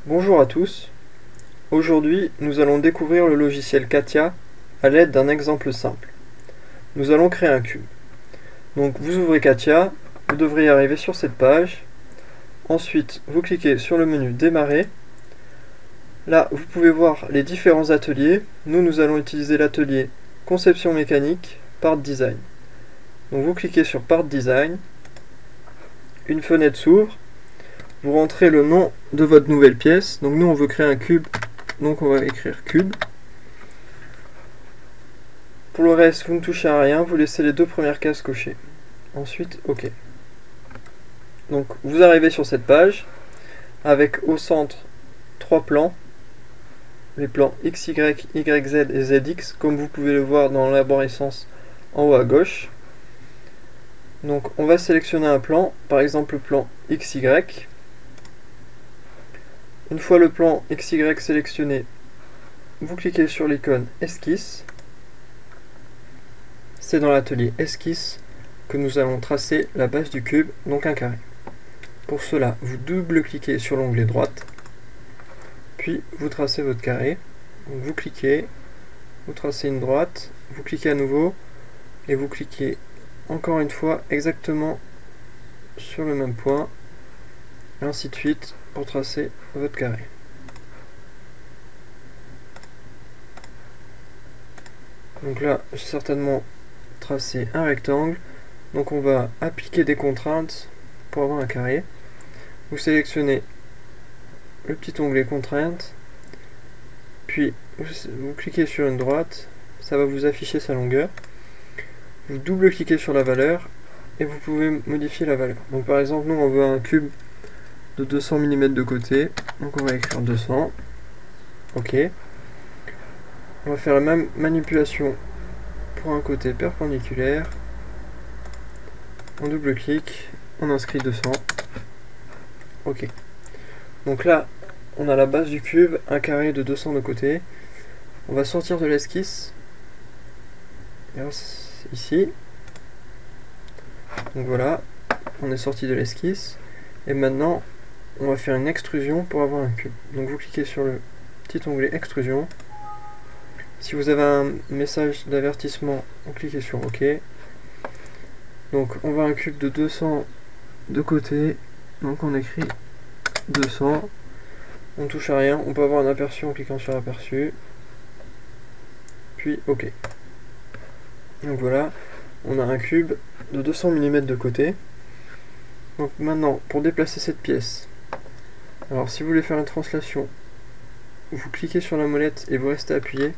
Bonjour à tous. Aujourd'hui, nous allons découvrir le logiciel CATIA à l'aide d'un exemple simple. Nous allons créer un cube. Donc vous ouvrez CATIA, vous devriez arriver sur cette page. Ensuite, vous cliquez sur le menu Démarrer. Là, vous pouvez voir les différents ateliers. Nous allons utiliser l'atelier Conception mécanique, Part Design. Donc vous cliquez sur Part Design. Une fenêtre s'ouvre. Vous rentrez le nom de votre nouvelle pièce. Donc nous, on veut créer un cube. Donc on va écrire cube. Pour le reste, vous ne touchez à rien, vous laissez les deux premières cases cochées. Ensuite, OK. Donc vous arrivez sur cette page avec au centre trois plans, les plans X, Y, Y, Z et ZX, comme vous pouvez le voir dans l'arborescence en haut à gauche. Donc on va sélectionner un plan, par exemple le plan XY. Une fois le plan XY sélectionné, vous cliquez sur l'icône Esquisse. C'est dans l'atelier Esquisse que nous allons tracer la base du cube, donc un carré. Pour cela, vous double-cliquez sur l'onglet droite, puis vous tracez votre carré. Donc vous cliquez, vous tracez une droite, vous cliquez à nouveau, et vous cliquez encore une fois exactement sur le même point, et ainsi de suite pour tracer votre carré. Donc là, j'ai certainement tracé un rectangle, donc on va appliquer des contraintes pour avoir un carré. Vous sélectionnez le petit onglet contraintes, puis vous cliquez sur une droite, ça va vous afficher sa longueur. Vous double-cliquez sur la valeur et vous pouvez modifier la valeur. Donc par exemple, nous on veut un cube de 200 mm de côté, donc on va écrire 200. OK. On va faire la même manipulation pour un côté perpendiculaire. On double-clique, on inscrit 200. OK. Donc là, on a la base du cube, un carré de 200 de côté. On va sortir de l'esquisse. Ici. Donc voilà, on est sorti de l'esquisse. Et maintenant, on va faire une extrusion pour avoir un cube. Donc vous cliquez sur le petit onglet extrusion. Si vous avez un message d'avertissement, vous cliquez sur OK. Donc on voit un cube de 200 de côté. Donc on écrit 200. On touche à rien. On peut avoir un aperçu en cliquant sur aperçu. Puis OK. Donc voilà, on a un cube de 200 mm de côté. Donc maintenant, pour déplacer cette pièce, alors si vous voulez faire une translation, vous cliquez sur la molette et vous restez appuyé,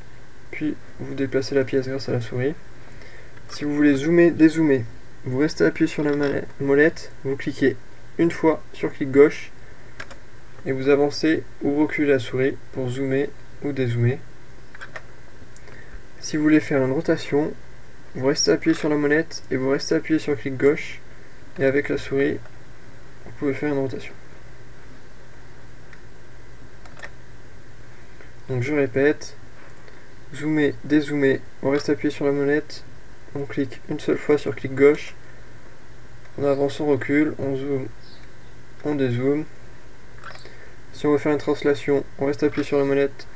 puis vous déplacez la pièce grâce à la souris. Si vous voulez zoomer, dézoomer, vous restez appuyé sur la molette, vous cliquez une fois sur clic gauche, et vous avancez ou reculez la souris pour zoomer ou dézoomer. Si vous voulez faire une rotation, vous restez appuyé sur la molette et vous restez appuyé sur clic gauche, et avec la souris, vous pouvez faire une rotation. Donc je répète, zoomer, dézoomer, on reste appuyé sur la molette, on clique une seule fois sur clic gauche, on avance, on recule, on zoome, on dézoome. Si on veut faire une translation, on reste appuyé sur la molette,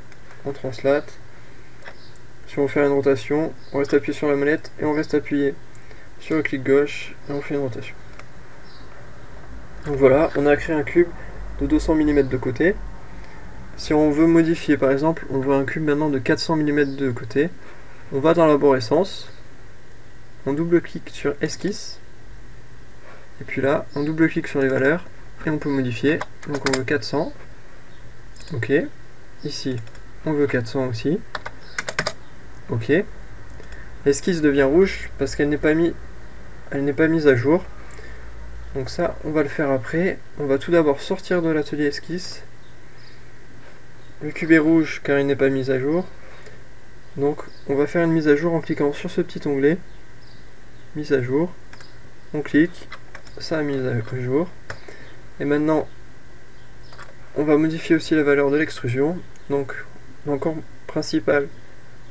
on translate. Si on veut faire une rotation, on reste appuyé sur la molette et on reste appuyé sur le clic gauche et on fait une rotation. Donc voilà, on a créé un cube de 200 mm de côté. Si on veut modifier, par exemple, on veut un cube maintenant de 400 mm de côté, on va dans l'arborescence, on double-clique sur esquisse, et puis là, on double-clique sur les valeurs, et on peut modifier. Donc on veut 400, OK. Ici, on veut 400 aussi, OK. L'esquisse devient rouge parce qu'elle n'est pas mise à jour. Donc ça, on va le faire après. On va tout d'abord sortir de l'atelier esquisse. Le cube est rouge car il n'est pas mis à jour. Donc on va faire une mise à jour en cliquant sur ce petit onglet. Mise à jour. On clique. Ça a mis à jour. Et maintenant, on va modifier aussi la valeur de l'extrusion. Donc, dans le camp principal,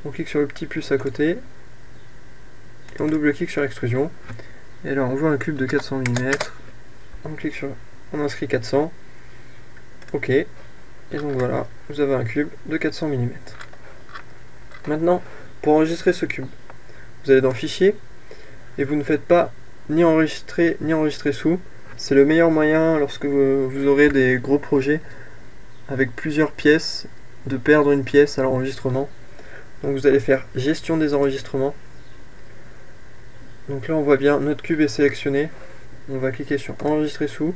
on clique sur le petit plus à côté. Et on double-clique sur extrusion. Et là, on voit un cube de 400 mm. On clique sur, on inscrit 400. OK. Et donc voilà, vous avez un cube de 400 mm. Maintenant, pour enregistrer ce cube, vous allez dans Fichier, et vous ne faites pas ni enregistrer sous. C'est le meilleur moyen lorsque vous aurez des gros projets avec plusieurs pièces, de perdre une pièce à l'enregistrement. Donc vous allez faire Gestion des enregistrements. Donc là on voit bien, notre cube est sélectionné. On va cliquer sur Enregistrer sous.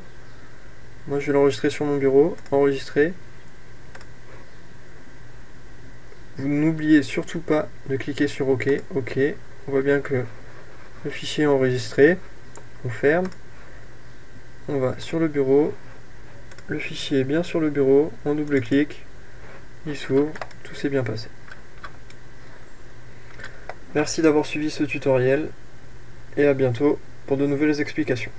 Moi je vais l'enregistrer sur mon bureau, Enregistrer. Vous n'oubliez surtout pas de cliquer sur OK. OK. On voit bien que le fichier est enregistré. On ferme. On va sur le bureau. Le fichier est bien sur le bureau. On double-clique. Il s'ouvre. Tout s'est bien passé. Merci d'avoir suivi ce tutoriel. Et à bientôt pour de nouvelles explications.